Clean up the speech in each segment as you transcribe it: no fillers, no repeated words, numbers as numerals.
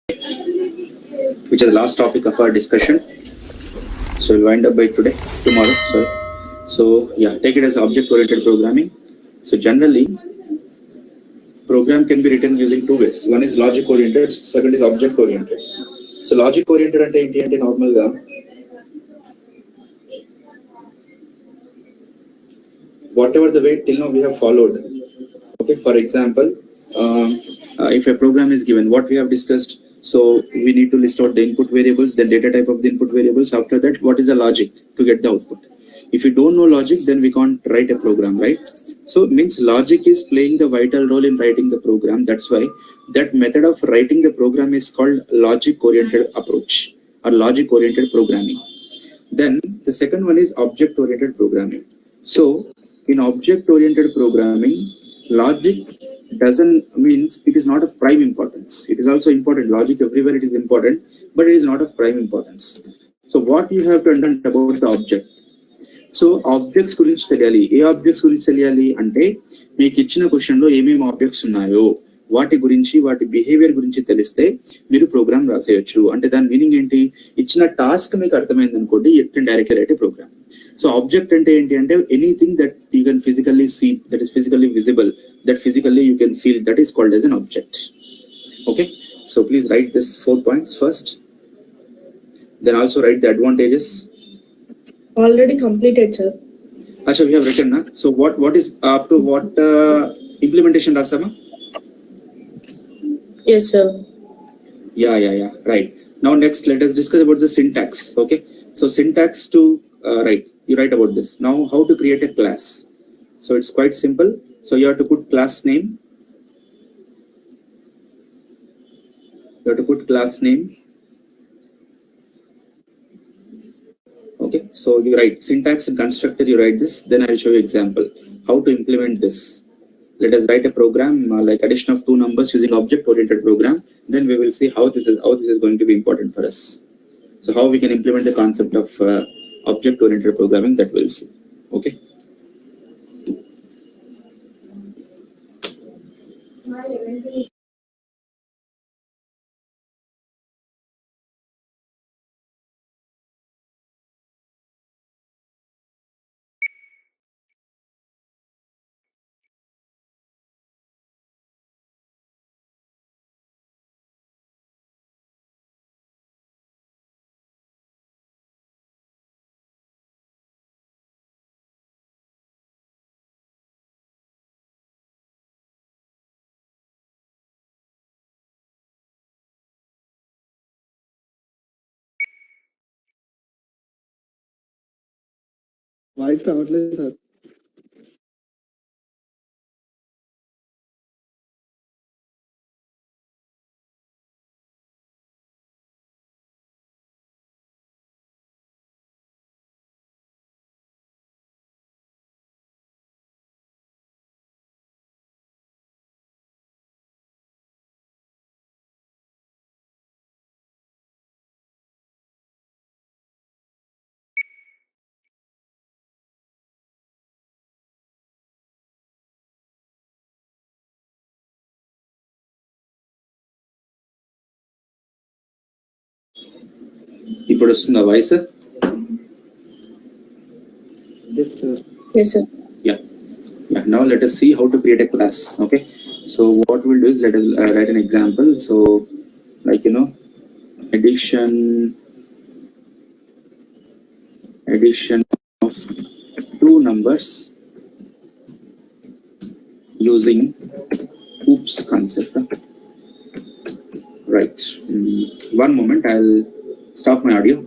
which is the last topic of our discussion. So we'll wind up by tomorrow. Sorry. So yeah, take it as object-oriented programming. So generally, program can be written using two ways. One is logic-oriented, second is object-oriented. So logic-oriented అంటే నార్మల్గా whatever the way till now we have followed. Okay, for example, if a program is given, what we have discussed, so we need to list out the input variables, then data type of the input variables. After that, what is the logic to get the output? If you don't know logic, then we can't write a program, right? So means logic is playing the vital role in writing the program. That's why that method of writing the program is called logic-oriented approach or logic-oriented programming. Then the second one is object-oriented programming. So in object-oriented programming, logic doesn't means it is not of prime importance. It is also important. Logic everywhere it is important, but it is not of prime importance. So what you have to understand about the object. So objects గురించి తెలియాలి. ఏ objects గురించి తెలియాలి అంటే మీకు ఇచ్చిన క్వశ్చన్లో ఏమేమి objects ఉన్నాయో వాటి గురించి వాటి బిహేవియర్ గురించి తెలిస్తే మీరు ప్రోగ్రామ్ రాసేయచ్చు. అంటే దాని మీనింగ్ ఏంటి, ఇచ్చిన టాస్క్ మీకు అర్థమైంది అనుకోండి, you can directly write a program. So object అంటే ఏంటి అంటే anything that you can physically see, that is physically visible, that physically you can feel, that is called as an object. Okay, so please write this 4 points first, then also write the advantages. Already completed, sir. Acha, we have written, na? So what is up to what implementation rasama? Yes, sir. Yeah. Right. Now next, let us discuss about the syntax. Okay. So syntax to write. You write about this. Now, how to create a class? So it's quite simple. So you have to put class name. You have to put class name. Okay, so you write syntax and constructor, you write this, then I'll show you example how to implement this. Let us write a program like addition of two numbers using object oriented program, then we will see how this is going to be important for us. So how we can implement the concept of object oriented programming, that we'll see. Okay, voice రావట్లేదు sir. ఇప్పుడు వస్తుందా voice? Yes, sir. Yeah. Now let us see how to create a class. Okay, so what we'll do is let us write an example. So like addition of two numbers using oops concept. Right. One moment, I'll stop my audio.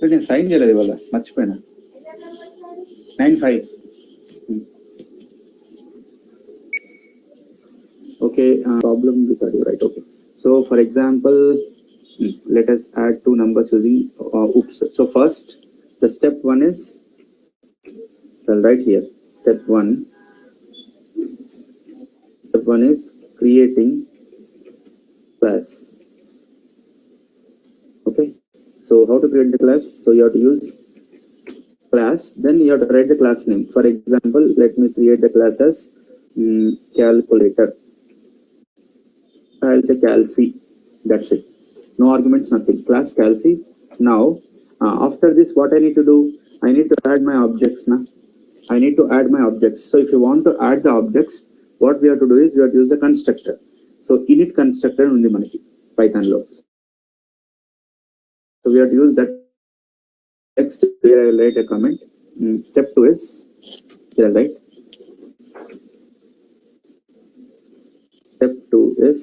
నేను sign చేయలేదు ఇవాళ, మర్చిపోయినా. 9-5. Okay, problem with audio, right? Okay. So, for example, let us add two numbers using oops. So first, the step one is, I'll write here. Step one is creating class. Okay. So how to create the class? So you have to use class. Then you have to write the class name. For example, let me create the class as calculator. I'll say calci. That's it. No arguments, nothing. Class calci. Now, after this, what I need to do? I need to add my objects. I need to add my objects. So if you want to add the objects, what we have to do is we have to use the constructor. So init constructor undi manaki Python lo. So we have to use that. Next, here I will write a comment. Step 2 is, here I'll write. Step 2 is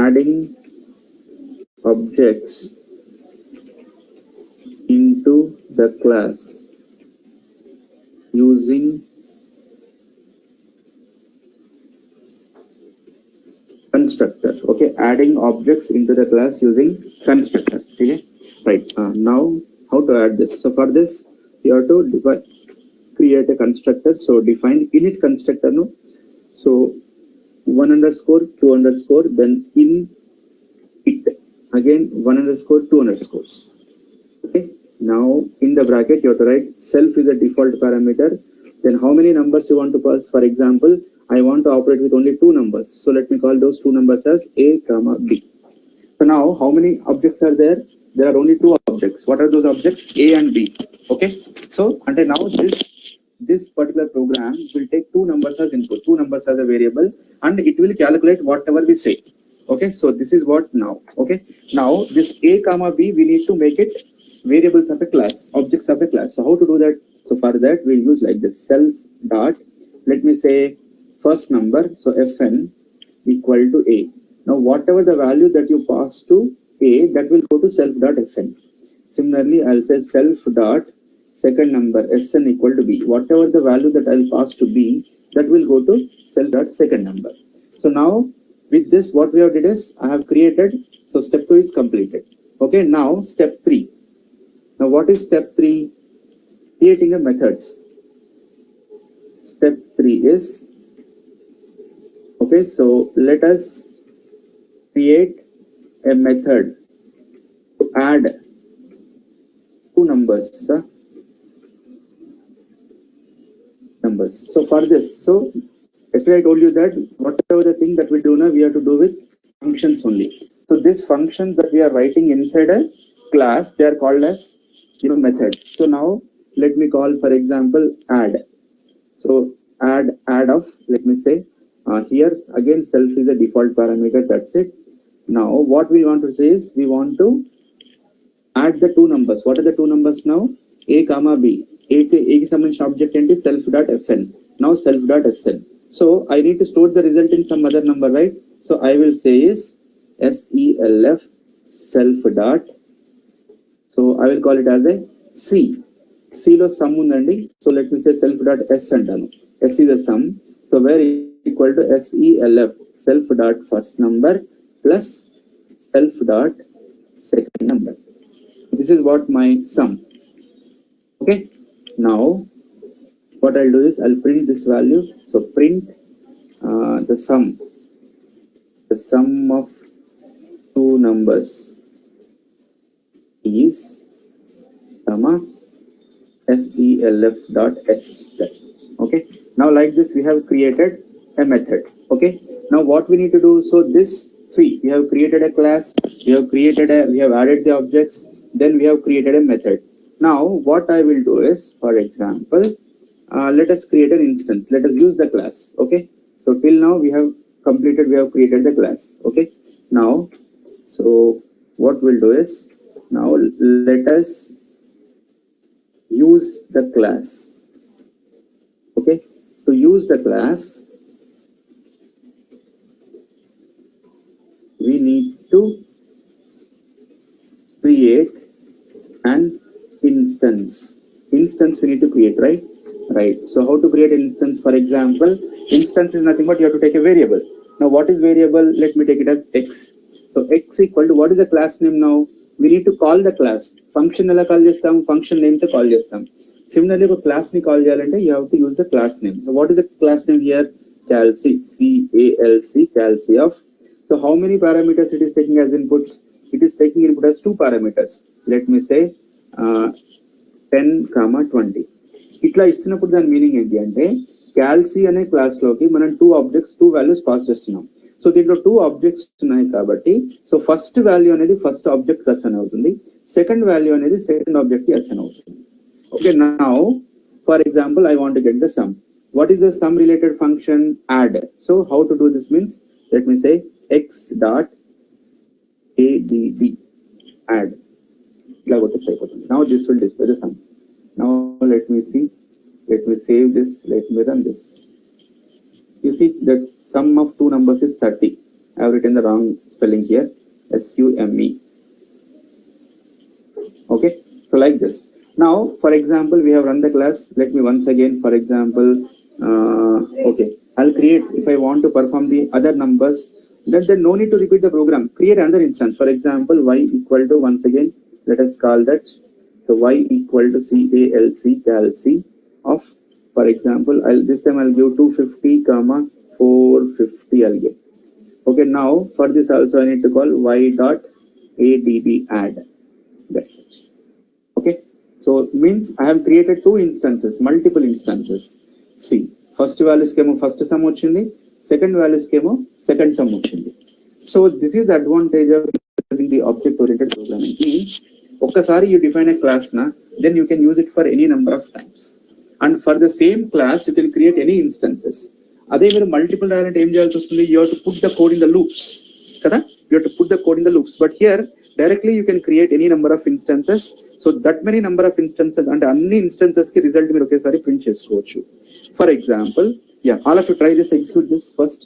adding objects into the class using constructor. Okay, adding objects into the class using constructor. Okay, right. Now, how to add this? So for this, you have to create a constructor. So define init constructor. No, so 1_2_, then in it again 1_2_. Okay. Now in the bracket you have to write self is a default parameter. Then how many numbers you want to pass? For example, I want to operate with only two numbers. So let me call those two numbers as a, b. So now how many objects are there? There are only two objects. What are those objects? A and b. Okay. So until now this particular program will take two numbers as input, two numbers as a variable, and it will calculate whatever we say. Okay. So this is what now. Okay. Now this a, b, we need to make it variables of a class, objects of a class. So how to do that? So for that we'll use like this: self dot, let me say first number, so fn equal to a. Now whatever the value that you pass to a, that will go to self dot fn. Similarly, I'll say self dot second number sn equal to b. Whatever the value that I'll pass to b, that will go to self dot second number. So now with this, what we have did is I have created. So step 2 is completed. Okay. Now step 3. Now what is step 3? Creating a methods. Step 3 is, okay, so let us create a method to add two numbers. So for this, so yesterday I told you that whatever the thing that we do now, we have to do with functions only. So this functions that we are writing inside a class, they are called as method. So now let me call, for example, add. So add of, let me say, here again self is a default parameter. That's it. Now what we want to say is we want to add the two numbers. What are the two numbers now? A, b. A ki సంబంధించిన object ఏంటి? self dot fn. Now self dot sn. So I need to store the result in some other number, right? So I will say is self self dot. So I will call it as a c. C lo sum undandi. So let me say self dot s antanu. S is the sum. So where equal to self self dot first number plus self dot second number. This is what my sum. Okay. Now what I'll do is I'll print this value. So print the sum of two numbers is self dot s. That's it. Okay. Now like this we have created a method. Okay. Now what we need to do? So this, see, we have created a class, we have added the objects, then we have created a method. Now what I will do is, for example, let us create an instance. Let us use the class. Okay. So till now we have created the class. Okay. Now, so what we'll do is, now let us use the class. Okay. To use the class, we need to create instance we need to create, right? So how to create an instance? For example, instance is nothing but you have to take a variable. Now what is variable? Let me take it as x. So x equal to, what is the class name now? We need to call the class. Function ela call chestam, function name to call chestam. Similarly, for class ni call cheyalante, you have to use the class name. So what is the class name here? Calc, C-A-L-C, calc of. So how many parameters it is taking as inputs? It is taking input as 2 parameters. Let me say 10, 20. ఇట్లా ఇస్తున్నప్పుడు దాని meaning ఏంటి అంటే క్యాల్సీ అనే class లోకి మనం 2 values pass చేస్తున్నాం. So దీంట్లో 2 ఆబ్జెక్ట్స్ ఉన్నాయి కాబట్టి సో ఫస్ట్ వాల్యూ అనేది ఫస్ట్ ఆబ్జెక్ట్ అసైన్ అవుతుంది, సెకండ్ వాల్యూ అనేది సెకండ్ ఆబ్జెక్ట్ కి అసైన్ అవుతుంది. Okay, now for example I want to get the sum. What is the sum related function? Add. So how to do this means, let me say x dot add, add. Now this will display the sum. Now let me see, let me save this, let me run this. You see that sum of 2 numbers is 30. I have written the wrong spelling here, SUME. Okay, so like this. Now for example, we have run the class. Let me once again, for example, okay, I'll create, if I want to perform the other numbers, then no need to repeat the program. Create another instance. For example, y equal to, once again, let us call that. So y equal to calc of, for example, this time I'll give 250 comma 450 I'll give. Okay, now for this also I need to call y dot add. That's it. Okay, so means I have created 2 instances, multiple instances. See, first values came first sum ochindi, second values came second sum ochindi. So this is the advantage of using the object oriented programming. Means ఒక్కసారి you define a class na, then you can use it for any number of times, and for the same class you can create any instances. అదే మీరు multiple రాయాలంటే ఏం చేయాల్సి వస్తుంది? You have to put the code in the loops కదా, you have to put the code in the loops. But here directly you can create any number of instances. So that many number of instances, అంటే అన్ని instances కి result మీరు ఒకేసారి print చేసుకోవచ్చు. For example, yeah, all of you try this, execute this first.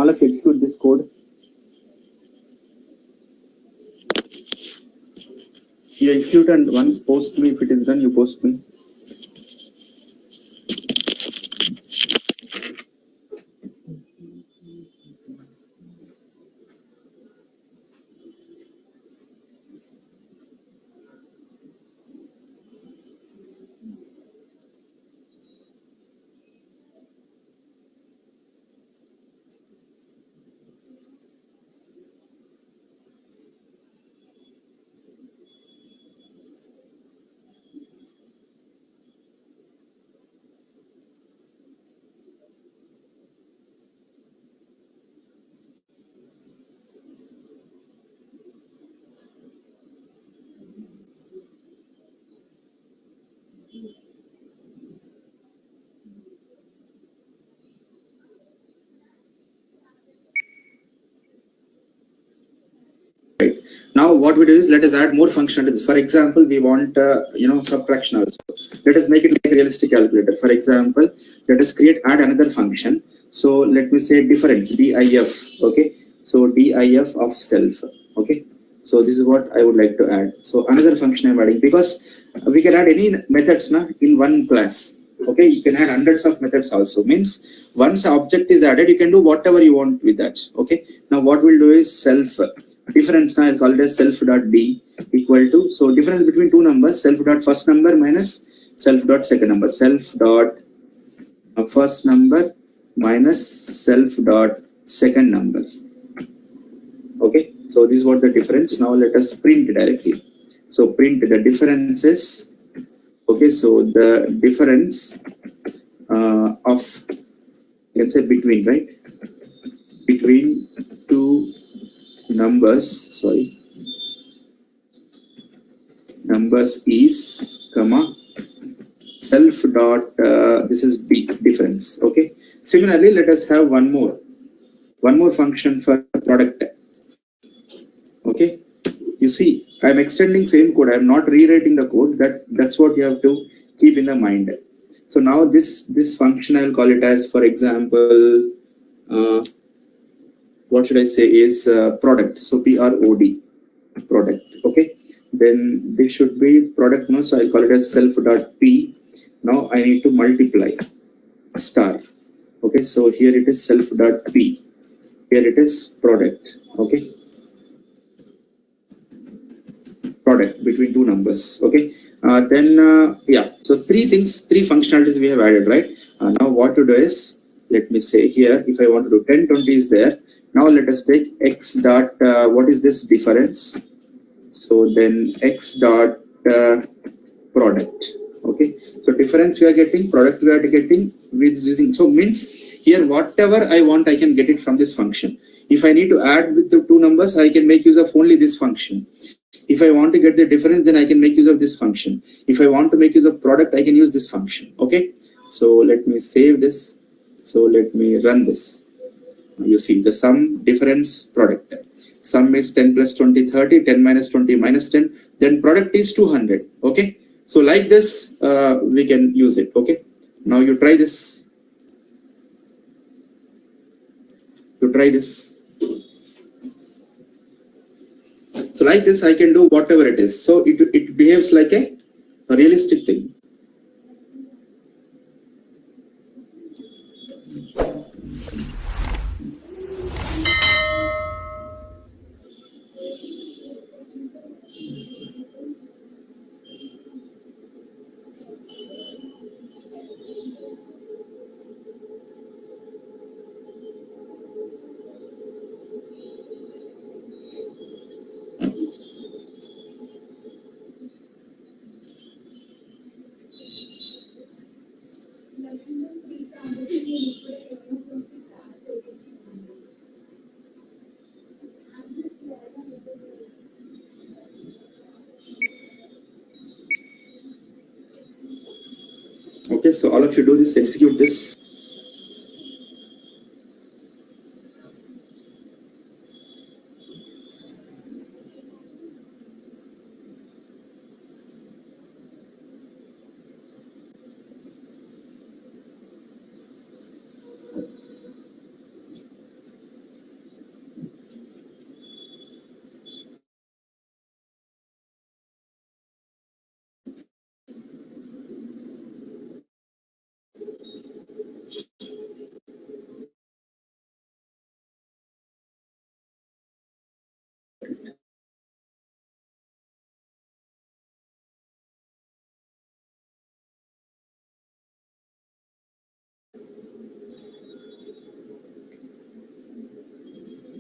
All of you execute this code. You execute and once post me. If it is done, you post me. Right. Now what we do is, let us add more functionalities. For example, we want subtraction also. Let us make it like a realistic calculator. For example, let us add another function. So let me say difference, DIF. Okay, so DIF of self. Okay, so this is what I would like to add. So another function I'm adding, because we can add any methods in one class. Okay, you can add hundreds of methods also. Means once object is added, you can do whatever you want with that. Okay, now what we'll do is self difference. Now I'll call it as self dot d equal to, so difference between 2 numbers, self dot first number minus self dot second number, self dot first number minus self dot second number. Okay, so this is what the difference. Now let us print directly. So print the differences. Okay, so the difference of, you can say between, right, between 2 numbers, sorry, numbers is comma self dot this is b difference. Okay, similarly let us have one more function for product. Okay, you see I am extending same code, I am not rewriting the code. That's what you have to keep in the mind. So now this function I will call it as, for example, what should I say is product. So PROD, product. Okay, then this should be product. No, so I'll call it as self.p. Now I need to multiply star. Okay, so here it is self.p. Here it is product. Okay, product between two numbers. Okay, yeah, so three functionalities we have added, right? Now what to do is, let me say here, if I want to do 10, 20 is there. Now let us take x dot, what is this difference? So then x dot product. Okay, so difference we are getting, product we are getting with using, so means here whatever I want I can get it from this function. If I need to add with the two numbers, I can make use of only this function. If I want to get the difference, then I can make use of this function. If I want to make use of product, I can use this function. Okay, so let me save this. So let me run this. You see the sum, difference, product. Sum is 10 plus 20, 30, 10 minus 20 minus 10. Then product is 200. Okay, so like this, we can use it. Okay, now you try this. You try this. So like this, I can do whatever it is. So it behaves like a realistic thing. Okay, so all of you do this, execute this.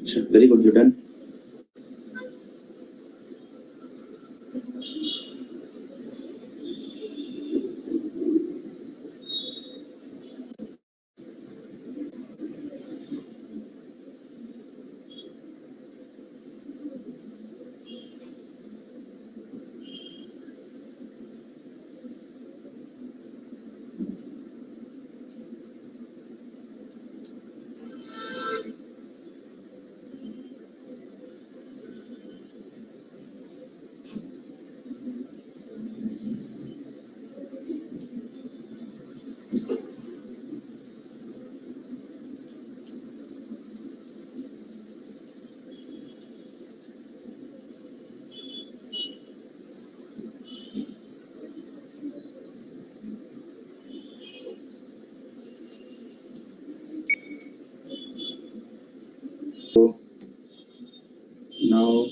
Sure, very good, you're done. So now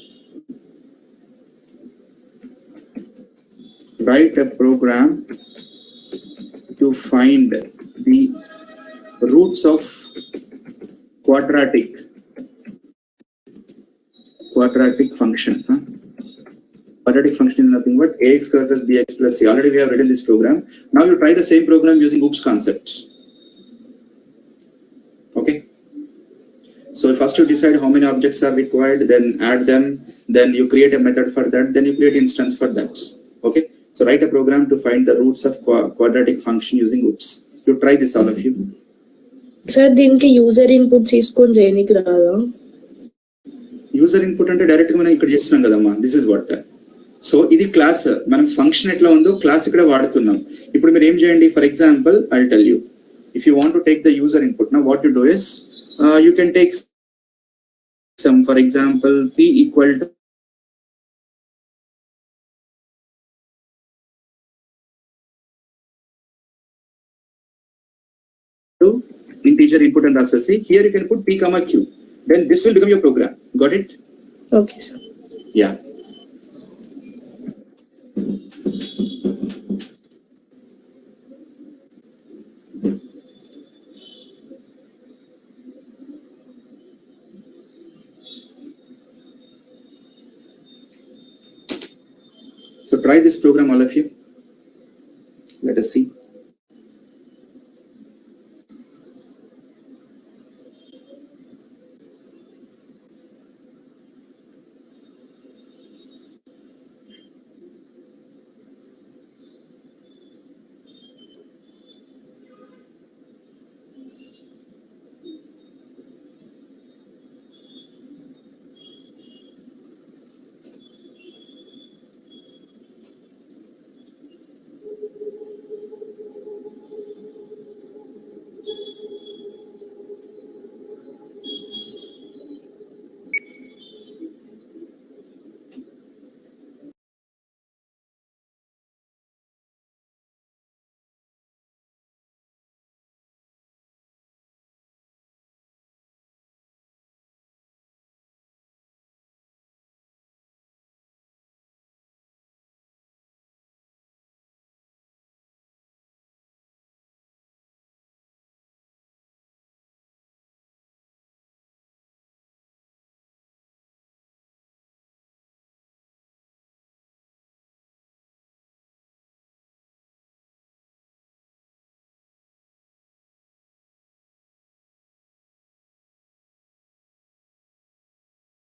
write a program to find the roots of quadratic function. Quadratic function is nothing but ax squared plus bx plus c. Already we have written this program. Now you try the same program using OOPS concepts. Okay. So first you decide how many objects are required, then add them, then you create a method for that, then you create instance for that. Okay. So write a program to find the roots of quadratic function using OOPS. You try this, all of you. Sir, దీనికి user input తీసుకొని చేయనికి రాదా? User input అంటే direct గా మనం ఇక్కడ చేస్తున్నాం కదమ్మా. This is what. So ఇది క్లాస్, మనం ఫంక్షన్ ఎట్లా ఉందో క్లాస్ ఇక్కడ వాడుతున్నాం. ఇప్పుడు మీరు ఏం చేయండి, for example I tell you, if you want to take the user input, నా what you do is you can take some, for example p equal to integer input and access C. Here you can put P comma Q. Then this will become your program. Got it? Okay, sir. Yeah. So try this program, all of you.